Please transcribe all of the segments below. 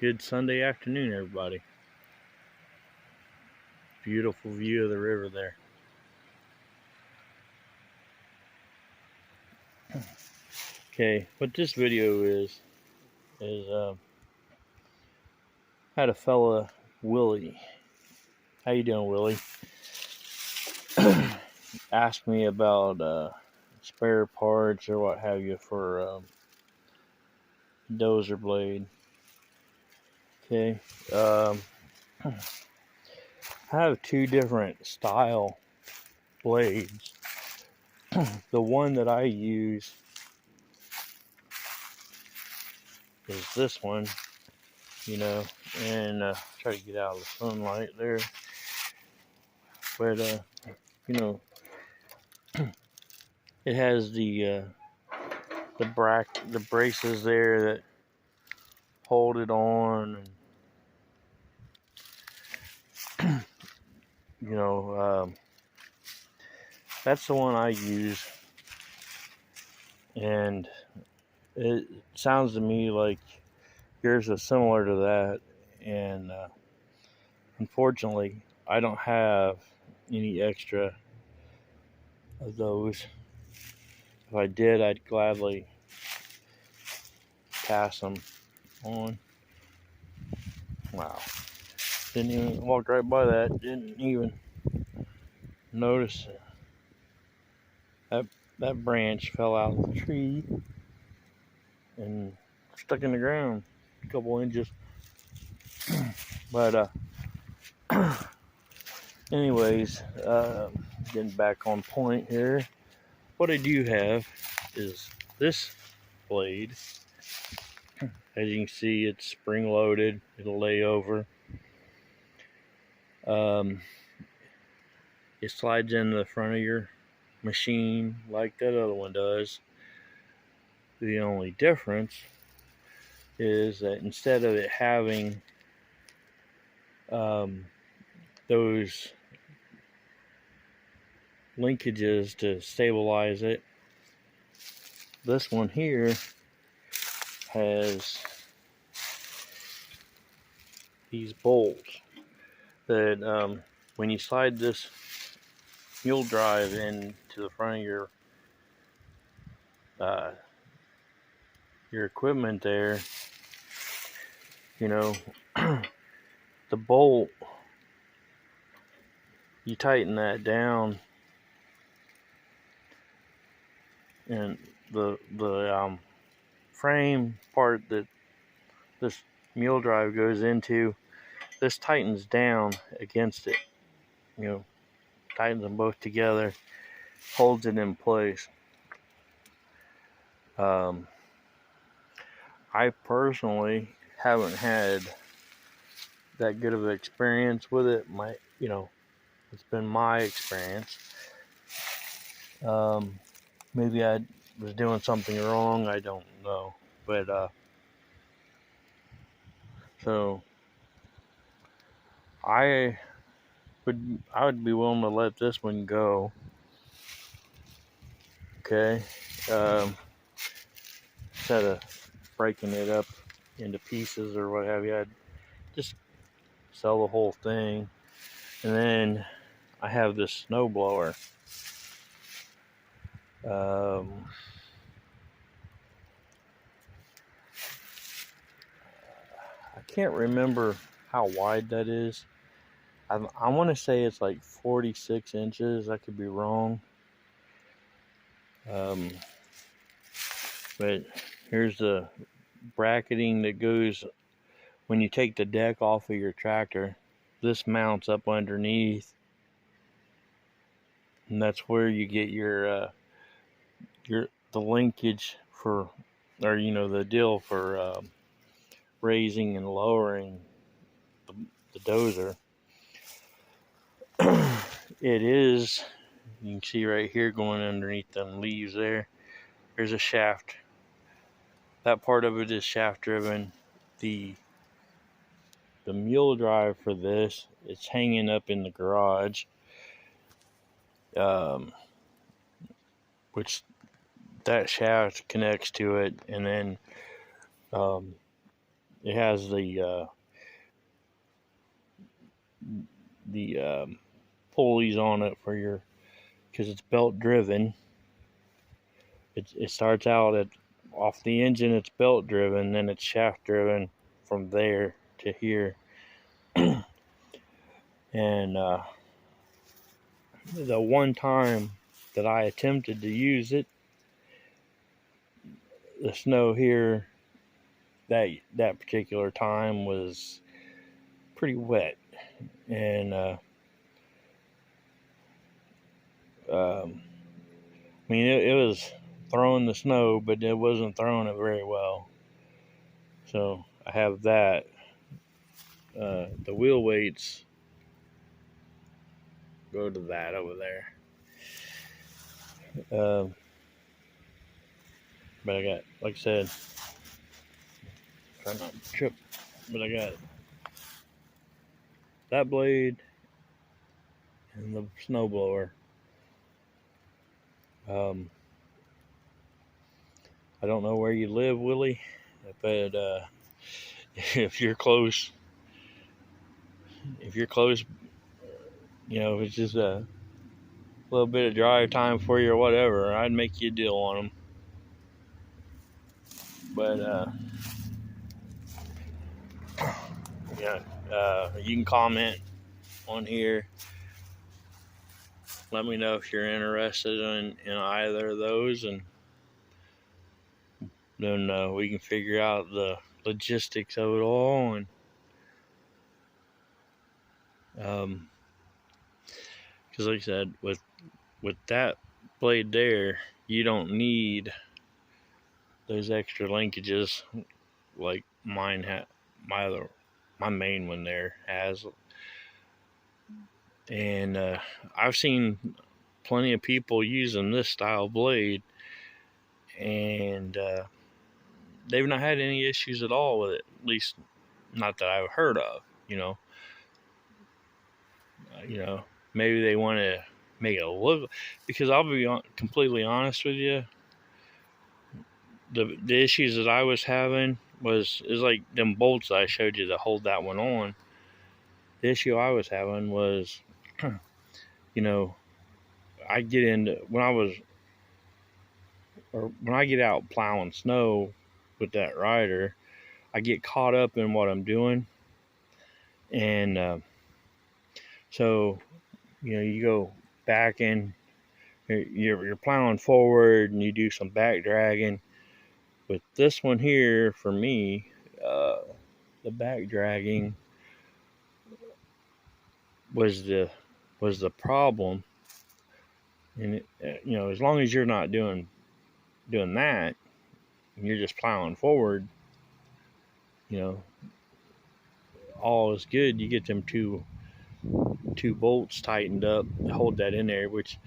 Good Sunday afternoon, everybody. Beautiful view of the river there. Okay, what this video is had a fella, Willie. How you doing, Willie? Asked me about spare parts or what have you for dozer blade. Okay, I have two different style blades. The one that I use is this one, and try to get out of the sunlight there. But it has the braces there that hold it on, and that's the one I use, and it sounds to me like yours is similar to that, and unfortunately I don't have any extra of those. If I did, I'd gladly pass them on. Wow, didn't even walk right by that, didn't even notice that branch fell out of the tree and stuck in the ground a couple inches. But anyways, getting back on point here, what I do have is this blade. As you can see, it's spring loaded. It'll lay over. It slides in the front of your machine like that other one does. The only difference is that instead of it having those linkages to stabilize it, this one here has these bolts that when you slide this mule drive into the front of your equipment there, the bolt, you tighten that down, and the frame part that this mule drive goes into, this tightens down against it, tightens them both together, holds it in place. I personally haven't had that good of an experience with it. It's been my experience. Maybe I was doing something wrong, I don't know. But so I would be willing to let this one go. Okay. Instead of breaking it up into pieces or what have you, I'd just sell the whole thing. And then I have this snowblower. I can't remember how wide that is. I want to say it's like 46 inches. I could be wrong. But here's the bracketing that goes when you take the deck off of your tractor. This mounts up underneath, and that's where you get the linkage for, or the deal for raising and lowering the dozer. It is, you can see right here going underneath them leaves there, there's a shaft. That part of it is shaft driven. The mule drive for this, it's hanging up in the garage, which that shaft connects to it, and then it has the pulleys on it for your, because it's belt driven. It starts out at off the engine, it's belt driven, then it's shaft driven from there to here. And the one time that I attempted to use it, the snow here that particular time was pretty wet, and I mean it was throwing the snow, but it wasn't throwing it very well. So I have that. The wheel weights go to that over there. But I got, like I said, try not to trip, but I got that blade and the snowblower. I don't know where you live, Willie, but if you're close, you know, if it's just a little bit of drive time for you or whatever, I'd make you a deal on them. But yeah, you can comment on here. Let me know if you're interested in either of those, and then we can figure out the logistics of it all. And because like I said, with that blade there, you don't need those extra linkages like mine had. My main one there has. And I've seen plenty of people using this style blade, and they've not had any issues at all with it, at least not that I've heard of. Maybe they want to make it look, because I'll be completely honest with you, the issues that I was having is like them bolts I showed you to hold that one on. The issue I was having was, I get into, when I get out plowing snow with that rider, I get caught up in what I'm doing. And so, you go back in, you're plowing forward and you do some back dragging. With this one here, for me, the back dragging was the problem. And as long as you're not doing that, and you're just plowing forward, all is good. You get them two bolts tightened up, hold that in there, which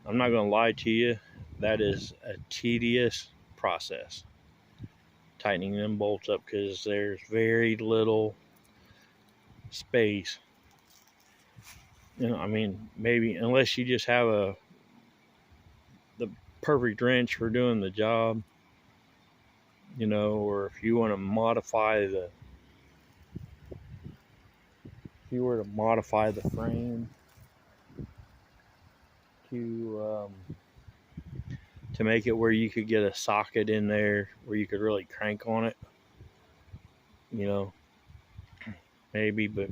I'm not going to lie to you, that is a tedious process, tightening them bolts up, because there's very little space. I mean, maybe unless you just have the perfect wrench for doing the job, or if you want to modify the frame to make it where you could get a socket in there where you could really crank on it, maybe. But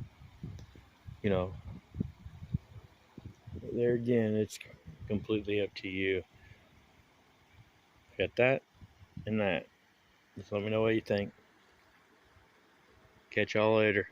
there again, it's completely up to you. Got that and that. Just let me know what you think. Catch y'all later.